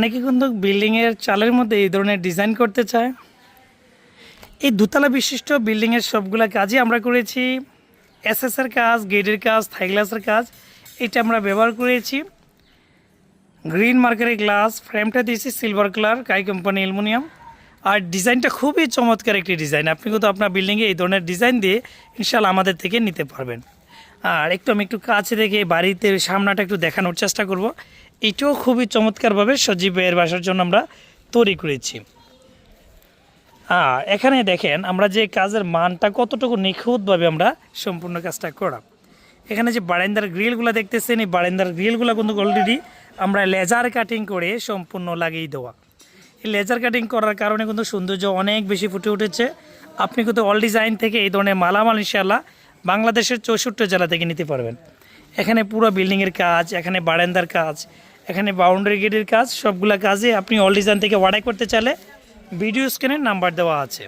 অনেকে কিন্তু বিল্ডিংয়ের চালের মধ্যে এই ধরনের ডিজাইন করতে চায়। এই দোতলা বিশিষ্ট বিল্ডিংয়ের সবগুলা কাজই আমরা করেছি। এসএসের কাজ, গেটের কাজ, থাই গ্লাসের কাজ, এটা আমরা ব্যবহার করেছি। গ্রিন মার্কারের গ্লাস, ফ্রেমটা দিয়েছি সিলভার কালার, কাই কোম্পানি অ্যালুমিনিয়াম। আর ডিজাইনটা খুবই চমৎকার একটি ডিজাইন। আপনি কিন্তু আপনার বিল্ডিংয়ে এই ধরনের ডিজাইন দিয়ে ইনশাআল্লাহ আমাদের থেকে নিতে পারবেন। আর আমি একটু কাছে রেখে বাড়িতে সামনাটা একটু দেখানোর চেষ্টা করব। এটাও খুবই চমৎকারভাবে সজীব ভাইয়ের বাসার জন্য আমরা তৈরি করেছি। এখানে দেখেন আমরা যে কাজের মানটা কতটুকু নিখুঁতভাবে আমরা সম্পূর্ণ কাজটা করা। এখানে যে বারান্দার গ্রিলগুলো দেখতেছেন, এই বারান্দার গ্রিলগুলো কিন্তু অলরেডি আমরা লেজার কাটিং করে সম্পূর্ণ লাগিয়ে দেওয়া। এই লেজার কাটিং করার কারণে কিন্তু সৌন্দর্য অনেক বেশি ফুটে উঠেছে। আপনি কিন্তু অল ডিজাইন থেকে এই ধরনের মালামাল ইনশাআল্লাহ বাংলাদেশের 64 জেলা থেকে নিতে পারবেন। এখানে পুরো বিল্ডিংয়ের কাজ, এখানে বারান্দার কাজ, এখানে বাউন্ডারি গেটের কাজ, সবগুলা কাজে আপনি অল ডিজাইন থেকে অর্ডার করতে চাইলে ভিডিও স্ক্রিনে নাম্বার দেওয়া আছে।